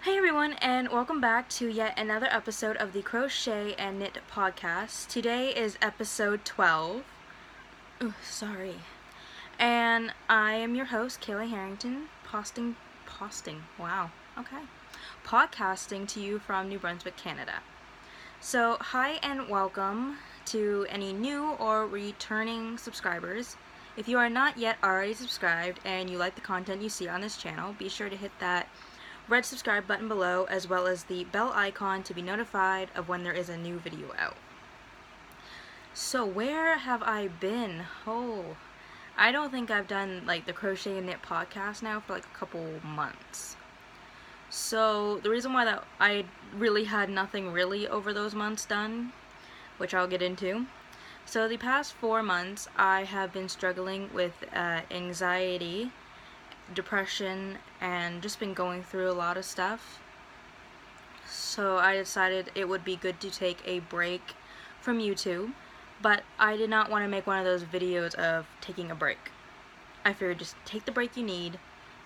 Hey everyone, and welcome back to yet another episode of the Crochet and Knit Podcast. Today is episode 12. Ooh, sorry. And I am your host, Kayla Harrington, podcasting to you from New Brunswick, Canada. So, hi and welcome to any new or returning subscribers. If you are not yet already subscribed and you like the content you see on this channel, be sure to hit that red subscribe button below, as well as the bell icon to be notified of when there is a new video out. So where have I been? I don't think I've done like the Crochet and Knit podcast now for like a couple months. So the reason why that I really had nothing really over those months done, which I'll get into. So the past 4 months I have been struggling with anxiety, depression, and just been going through a lot of stuff. So I decided it would be good to take a break from YouTube, but I did not want to make one of those videos of taking a break. I figured just take the break you need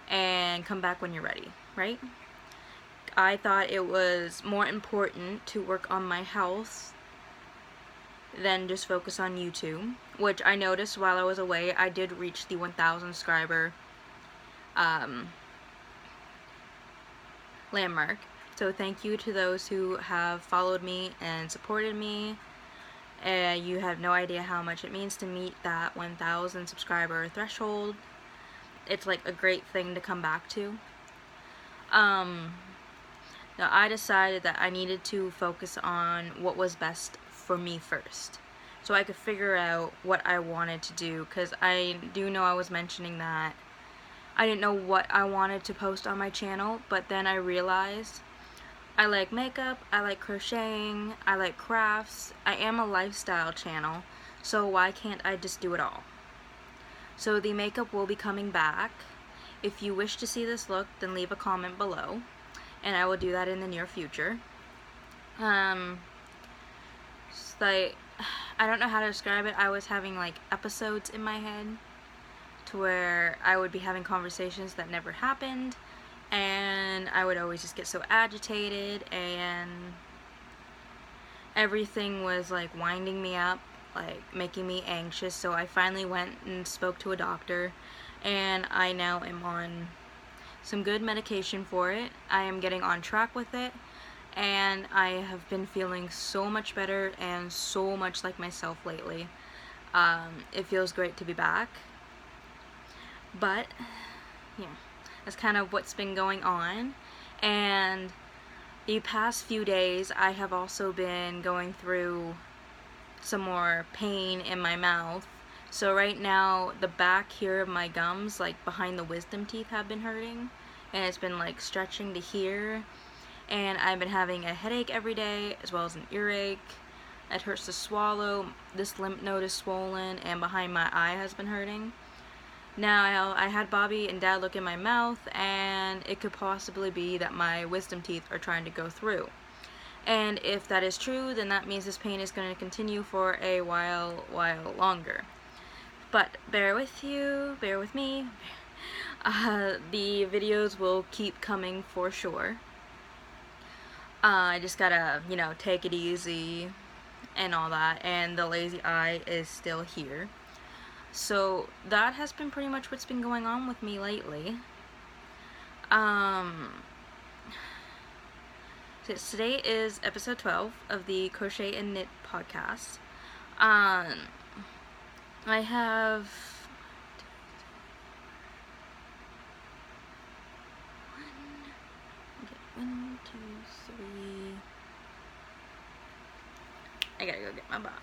and come back when you're ready, right? I thought it was more important to work on my health than just focus on YouTube, which I noticed while I was away. I did reach the 1,000 subscriber landmark. So thank you to those who have followed me and supported me. You have no idea how much it means to meet that 1,000 subscriber threshold. It's like a great thing to come back to. Now I decided that I needed to focus on what was best for me first, so I could figure out what I wanted to do, because I do know I was mentioning that I didn't know what I wanted to post on my channel, but then I realized I like makeup, I like crocheting, I like crafts. I am a lifestyle channel, so why can't I just do it all? So the makeup will be coming back. If you wish to see this look, then leave a comment below, and I will do that in the near future. Like, I don't know how to describe it. I was having like episodes in my head to where I would be having conversations that never happened, and I would always just get so agitated, and everything was like winding me up, like making me anxious. So I finally went and spoke to a doctor, and I now am on some good medication for it. I am getting on track with it, and I have been feeling so much better and so much like myself lately. It feels great to be back. But yeah, that's kind of what's been going on. And the past few days I have also been going through some more pain in my mouth. So right now the back here of my gums, like behind the wisdom teeth, have been hurting, and it's been like stretching to here, and I've been having a headache every day as well as an earache. It hurts to swallow, this lymph node is swollen, and behind my eye has been hurting. Now, I had Bobby and Dad look in my mouth, and it could possibly be that my wisdom teeth are trying to go through. And if that is true, then that means this pain is going to continue for a while longer. But bear with me. The videos will keep coming for sure. I just gotta, take it easy and all that, and the lazy eye is still here. So that has been pretty much what's been going on with me lately. So today is episode 12 of the Crochet and Knit Podcast. I have 1, 2, 3. I gotta go get my box.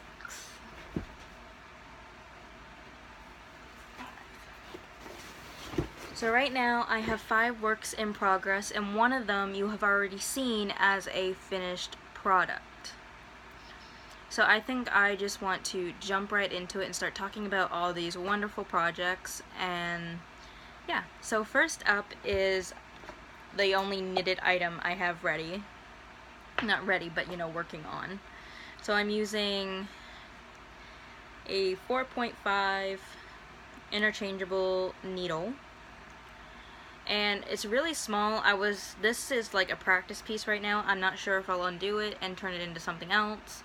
So right now I have 5 works in progress, and one of them you have already seen as a finished product. So I think I just want to jump right into it and start talking about all these wonderful projects. And yeah, so first up is the only knitted item I have ready. Not ready, but working on. So I'm using a 4.5 interchangeable needle, and it's really small. This is like a practice piece right now. I'm not sure if I'll undo it and turn it into something else,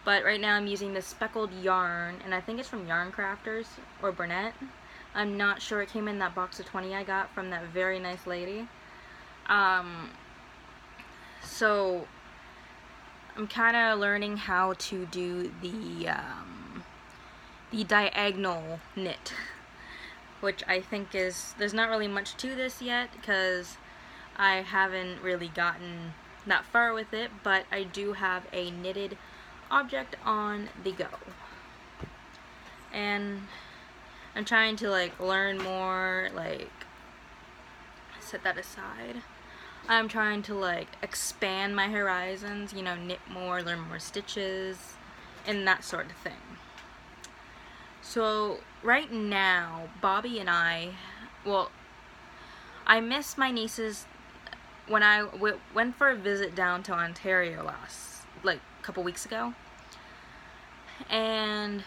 but right now I'm using this speckled yarn, and I think it's from Yarn Crafters or Burnett. I'm not sure. It came in that box of 20 I got from that very nice lady. So I'm kind of learning how to do the diagonal knit, which I think there's not really much to this yet because I haven't really gotten that far with it, but I do have a knitted object on the go. And I'm trying to like learn more, like set that aside. I'm trying to like expand my horizons, you know, knit more, learn more stitches, and that sort of thing. So right now, Bobby and I missed my nieces when I went for a visit down to Ontario a couple weeks ago, and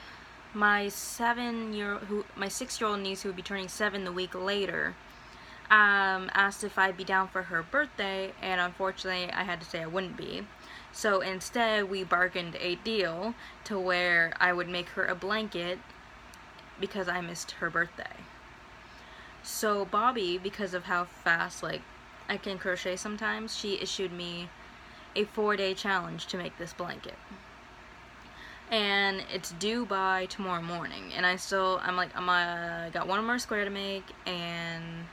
my 6-year-old niece, who would be turning 7 the week later, asked if I'd be down for her birthday, and unfortunately I had to say I wouldn't be. So instead we bargained a deal to where I would make her a blanket because I missed her birthday. So Bobby, because of how fast like I can crochet sometimes, she issued me a 4-day challenge to make this blanket. And it's due by tomorrow morning, and I got one more square to make, and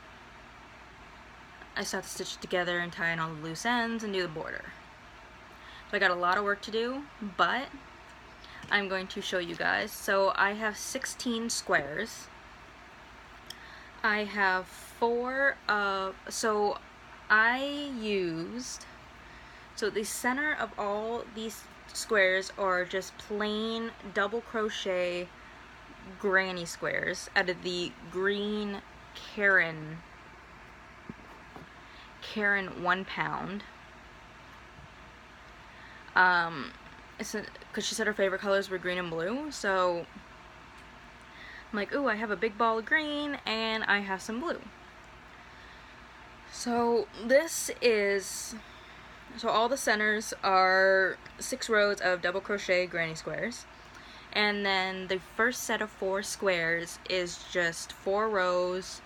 I still have to stitch it together and tie in all the loose ends and do the border. So I got a lot of work to do, but I'm going to show you guys. So I have 16 squares. I have 4 of, so the center of all these squares are just plain double crochet granny squares out of the green Karen 1 pound. Because she said her favorite colors were green and blue, so I'm like, ooh, I have a big ball of green and I have some blue. So so all the centers are 6 rows of double crochet granny squares, and then the first set of 4 squares is just 4 rows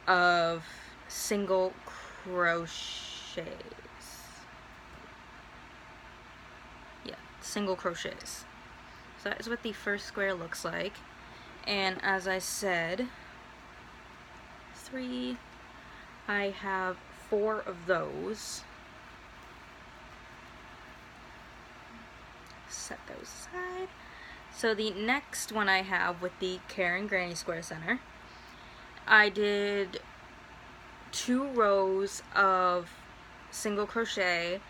of single crochets. Yeah, single crochets. So that is what the first square looks like, and as I said, 3, I have 4 of those. Set those aside. So the next one I have with the Karen Granny Square Center, I did 2 rows of single crochet,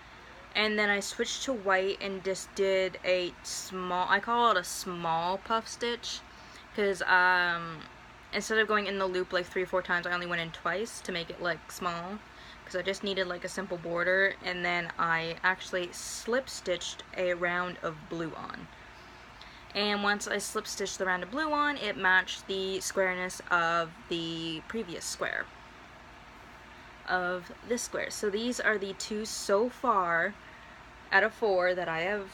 and then I switched to white and just did a small, I call it a small puff stitch, because instead of going in the loop like 3 or 4 times, I only went in twice to make it like small, because I just needed like a simple border, and then I actually slip stitched a round of blue on. And once I slip stitched the round of blue on, it matched the squareness of the previous square of this square. So these are the 2 so far out of 4 that I have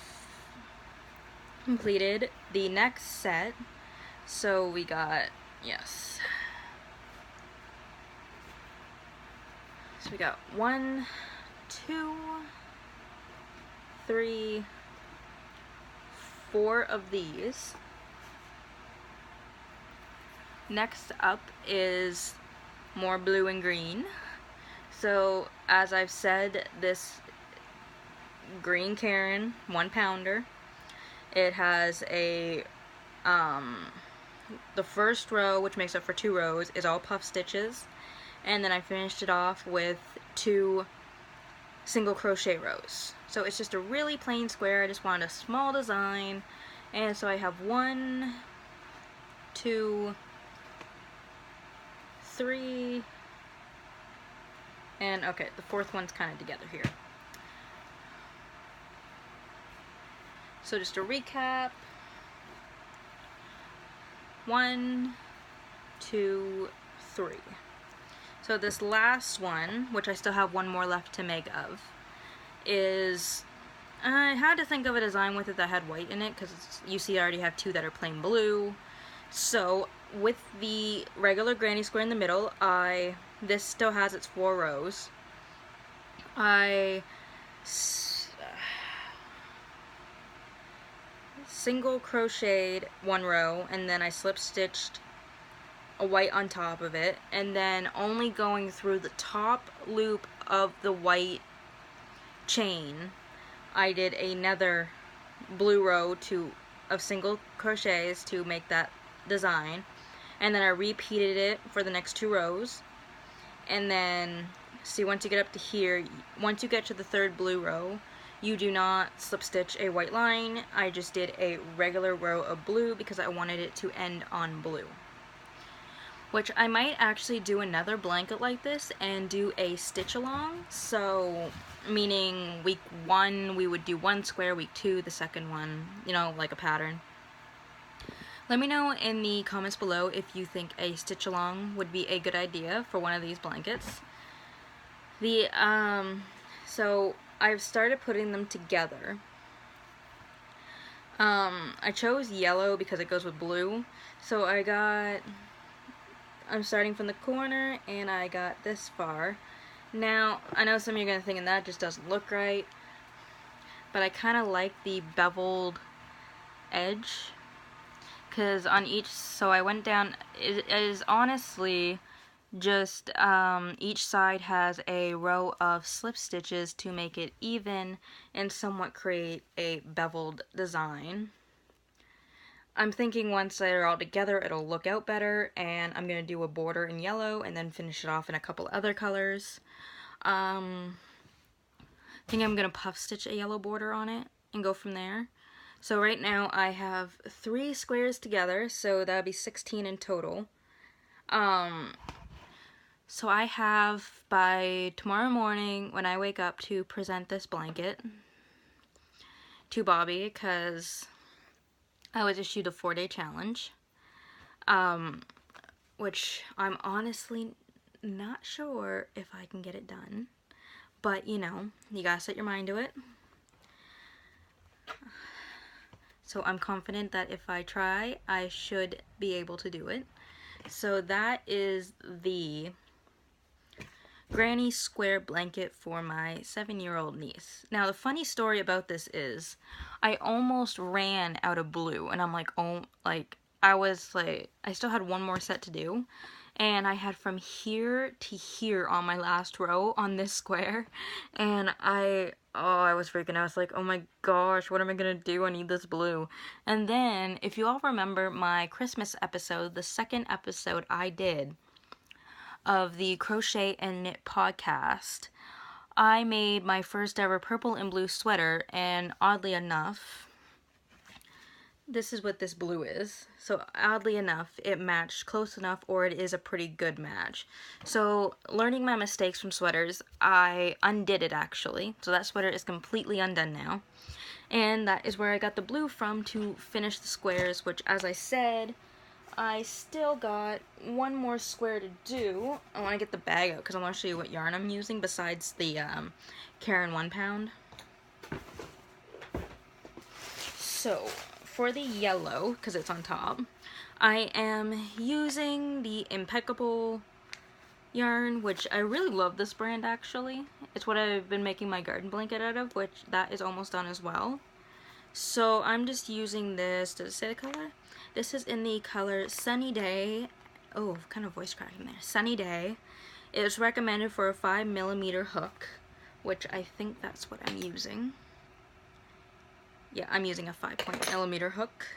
completed. The next set, so we got, yes, so we got 1, 2, 3, 4 of these. Next up is more blue and green. So as I've said, this green Karen 1 pounder, it has a the first row, which makes up for 2 rows, is all puff stitches, and then I finished it off with 2 single crochet rows. So it's just a really plain square. I just wanted a small design, and so I have 1, 2, 3, and okay, the 4th one's kind of together here. So just a recap: 1, 2, 3. So this last one, which I still have one more left to make of, is, I had to think of a design with it that had white in it, because you see I already have two that are plain blue. So with the regular granny square in the middle, this still has its 4 rows. I single crocheted 1 row, and then I slip stitched a white on top of it, and then only going through the top loop of the white chain, I did another blue row of single crochets to make that design, and then I repeated it for the next 2 rows. And then see, once you get up to here, once you get to the 3rd blue row, you do not slip stitch a white line. I just did a regular row of blue because I wanted it to end on blue. Which I might actually do another blanket like this and do a stitch along. So, meaning week 1 we would do 1 square, week 2 the second one, you know, like a pattern. Let me know in the comments below if you think a stitch along would be a good idea for one of these blankets. So I've started putting them together. I chose yellow because it goes with blue. So I'm starting from the corner and I got this far. Now, I know some of you are going to think that just doesn't look right, but I kind of like the beveled edge. Because on each, so I went down, it is honestly just, each side has a row of slip stitches to make it even and somewhat create a beveled design. I'm thinking once they're all together it'll look out better, and I'm going to do a border in yellow and then finish it off in a couple other colors. I think I'm going to puff stitch a yellow border on it and go from there. So right now I have 3 squares together, so that would be 16 in total. So I have by tomorrow morning when I wake up to present this blanket to Bobby, because I was issued a 4-day challenge, which I'm honestly not sure if I can get it done, but you know, you gotta set your mind to it. So I'm confident that if I try, I should be able to do it. So that is the granny square blanket for my 7-year-old niece. Now the funny story about this is, I almost ran out of blue, and I'm like, oh, like, I still had 1 more set to do, and I had from here to here on my last row on this square, and I was freaking out. I was like, oh my gosh, what am I gonna do? I need this blue. And then, if you all remember my Christmas episode, the 2nd episode I did of the Crochet and Knit Podcast, I made my first ever purple and blue sweater, and oddly enough, this is what this blue is. So oddly enough, it matched close enough, or it is a pretty good match. So learning my mistakes from sweaters, I undid it actually. So that sweater is completely undone now. And that is where I got the blue from to finish the squares, which, as I said, I still got 1 more square to do. I want to get the bag out because I want to show you what yarn I'm using besides the Karen 1 pound. So for the yellow, because it's on top, I am using the Impeccable yarn, which I really love this brand actually. It's what I've been making my garden blanket out of, which that is almost done as well. So I'm just using this, does it say the color? This is in the color Sunny Day. Oh, kind of voice cracking there. Sunny Day. It's recommended for a 5mm hook, which I think that's what I'm using. Yeah, I'm using a 5.0mm hook.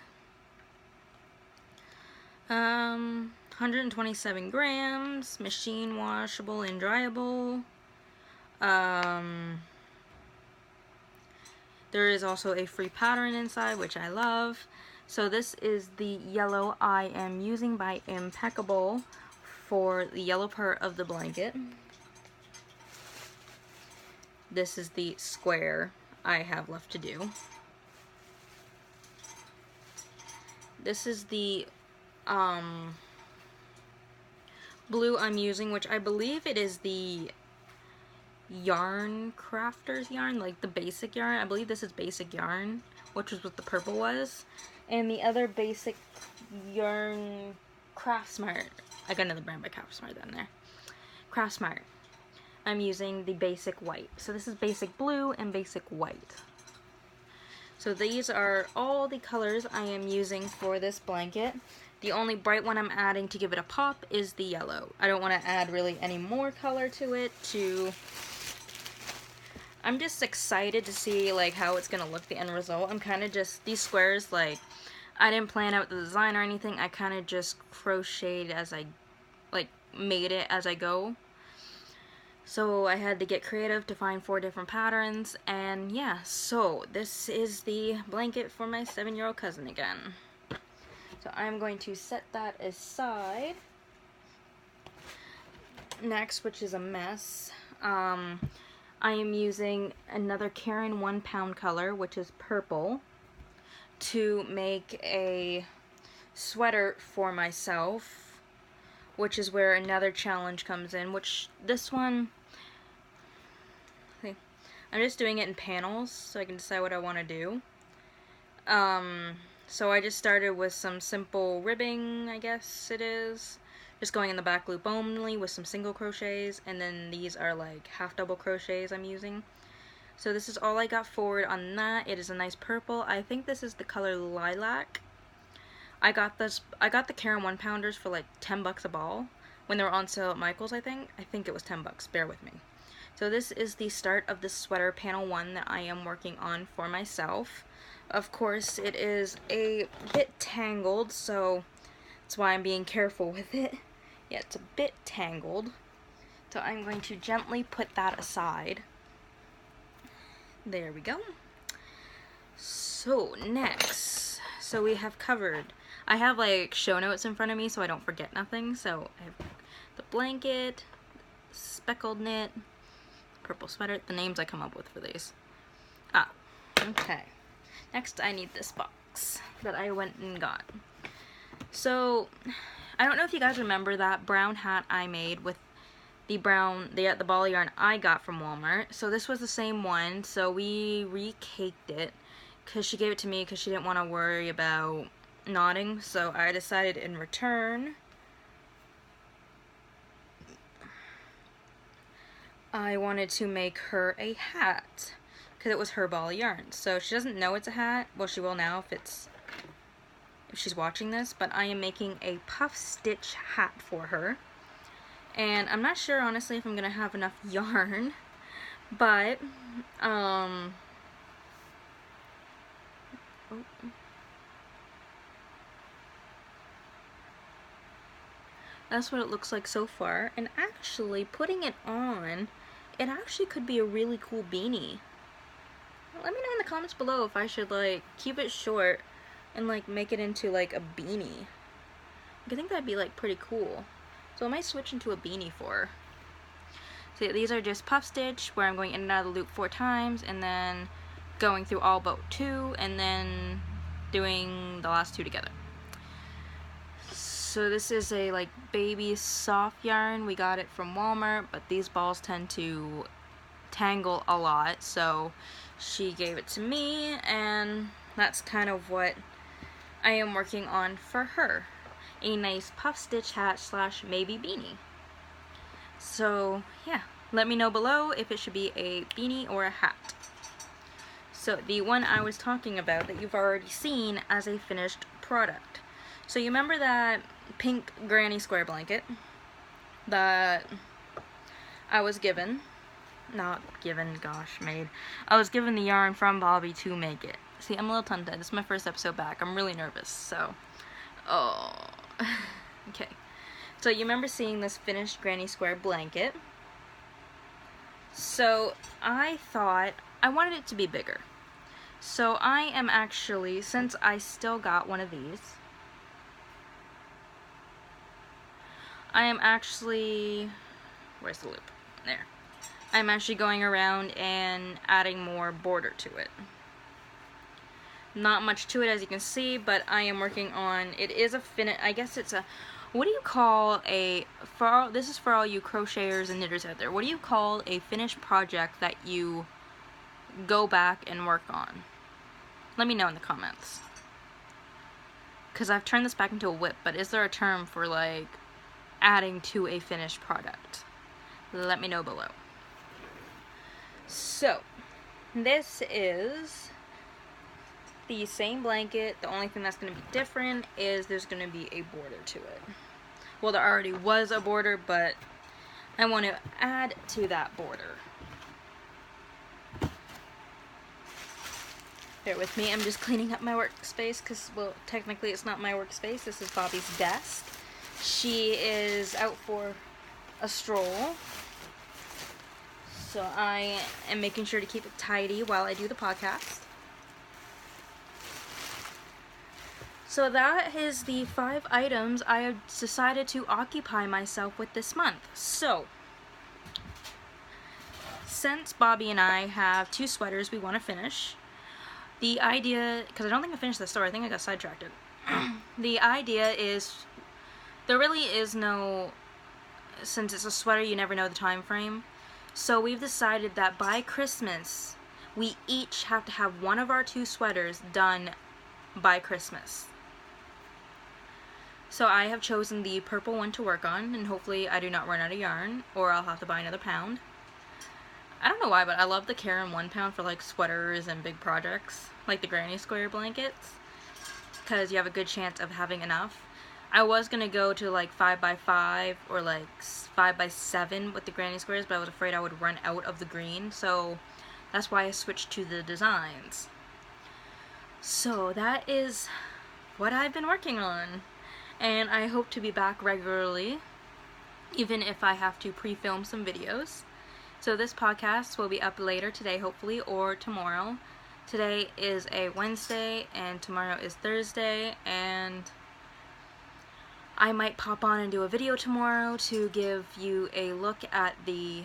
127 grams, machine washable and dryable. There is also a free pattern inside, which I love. So this is the yellow I am using by Impeccable for the yellow part of the blanket. This is the square I have left to do. This is the blue I'm using, which I believe it is the yarn crafters yarn, like the basic yarn. I believe this is basic yarn, which is what the purple was. And the other basic yarn, Craftsmart. I got another brand by Craftsmart down there. Craftsmart. I'm using the basic white. So this is basic blue and basic white. So these are all the colors I am using for this blanket. The only bright one I'm adding to give it a pop is the yellow. I don't want to add really any more color to it I'm just excited to see like how it's gonna look, the end result. I'm kind of just, these squares, like, I didn't plan out the design or anything. I kind of just crocheted as I, like, made it as I go. So I had to get creative to find 4 different patterns, and yeah, so this is the blanket for my 7-year-old cousin again. So I'm going to set that aside. Next, which is a mess, I am using another Caron 1 pound color, which is purple, to make a sweater for myself, which is where another challenge comes in, which this one, I'm just doing it in panels so I can decide what I want to do. So I just started with some simple ribbing, I guess it is, just going in the back loop only with some single crochets, and then these are like half double crochets I'm using. So this is all I got forward on that. It is a nice purple. I think this is the color Lilac. I got the Caron 1 pounders for like 10 bucks a ball when they were on sale at Michael's, I think. I think it was 10 bucks, bear with me. So this is the start of the sweater panel 1 that I am working on for myself. Of course, it is a bit tangled, so that's why I'm being careful with it. Yeah, it's a bit tangled. So I'm going to gently put that aside. There we go. So next, so we have covered, I have like show notes in front of me so I don't forget nothing. So I have the blanket, speckled knit, purple sweater, the names I come up with for these. Okay. Next I need this box that I went and got. So I don't know if you guys remember that brown hat I made with the ball yarn I got from Walmart. So this was the same one, so we recaked it because she gave it to me because she didn't want to worry about knotting. So I decided in return I wanted to make her a hat because it was her ball of yarn. So she doesn't know it's a hat. Well, she will now if she's watching this, but I am making a puff stitch hat for her. And I'm not sure, honestly, if I'm going to have enough yarn, but, that's what it looks like so far. And actually, putting it on, it actually could be a really cool beanie. Let me know in the comments below if I should, like, keep it short and, like, make it into, like, a beanie. I think that'd be, like, pretty cool. So I might switch into a beanie for her. So yeah, these are just puff stitch, where I'm going in and out of the loop 4 times, and then going through all but 2, and then doing the last 2 together. So this is a like baby soft yarn. We got it from Walmart, but these balls tend to tangle a lot, so she gave it to me, and that's kind of what I am working on for her. A nice puff stitch hat / maybe beanie. So yeah, let me know below if it should be a beanie or a hat. So the one I was talking about that you've already seen as a finished product. So you remember that pink granny square blanket that I was given, made. I was given the yarn from Bobby to make it. See, I'm a little tongue-tied. This is my first episode back. I'm really nervous, so, okay. So you remember seeing this finished granny square blanket. So I thought I wanted it to be bigger. So I am actually, since I still got one of these, I am actually, where's the loop? There. I'm actually going around and adding more border to it. Not much to it, as you can see, but I am working on, it is a I guess it's a what do you call this is for all you crocheters and knitters out there, what do you call a finished project that you go back and work on? Let me know in the comments. Because I've turned this back into a whip, but is there a term for, like, adding to a finished product? Let me know below. So, this is the same blanket. The only thing that's going to be different is there's going to be a border to it. Well, there already was a border, but I want to add to that border. Bear with me, I'm just cleaning up my workspace because, well, technically it's not my workspace. This is Bobby's desk. She is out for a stroll. So I am making sure to keep it tidy while I do the podcast. So that is the 5 items I have decided to occupy myself with this month. So, since Bobby and I have 2 sweaters we want to finish, the idea, because I don't think I finished the story, I think I got sidetracked. The idea is, there really is no, since it's a sweater, you never know the time frame. So we've decided that by Christmas, we each have to have one of our 2 sweaters done by Christmas. So I have chosen the purple one to work on, and hopefully I do not run out of yarn, or I'll have to buy another pound. I don't know why, but I love the Karen 1 pound for, like, sweaters and big projects, like the granny square blankets, because you have a good chance of having enough. I was going to go to, like, 5x5 or, like, 5x7 with the granny squares, but I was afraid I would run out of the green, so that's why I switched to the designs. So that is what I've been working on, and I hope to be back regularly, even if I have to pre-film some videos. So this podcast will be up later today, hopefully, or tomorrow. Today is a Wednesday, and tomorrow is Thursday, and I might pop on and do a video tomorrow to give you a look at the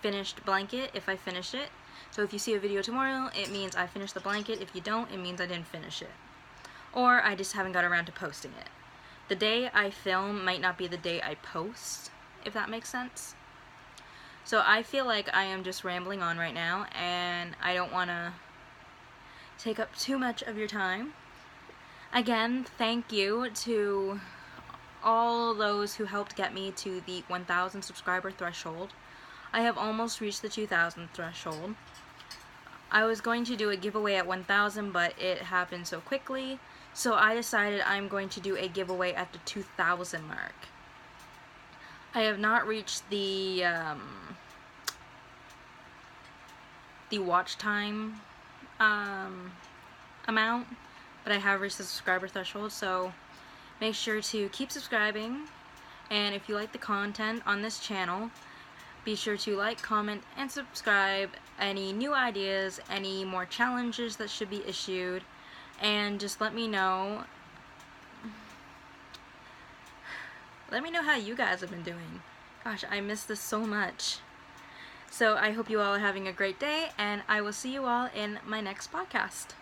finished blanket, if I finish it. So if you see a video tomorrow, it means I finished the blanket. If you don't, it means I didn't finish it. Or I just haven't got around to posting it. The day I film might not be the day I post, if that makes sense. So I feel like I am just rambling on right now, and I don't want to take up too much of your time. Again, thank you to all those who helped get me to the 1,000 subscriber threshold. I have almost reached the 2,000 threshold. I was going to do a giveaway at 1,000, but it happened so quickly, so I decided I'm going to do a giveaway at the 2,000 mark. I have not reached the watch time amount, but I have reached the subscriber threshold, so make sure to keep subscribing, and if you like the content on this channel, be sure to like, comment, and subscribe. Any new ideas, any more challenges that should be issued, and just let me know. Let me know how you guys have been doing. Gosh, I miss this so much. So I hope you all are having a great day, and I will see you all in my next podcast.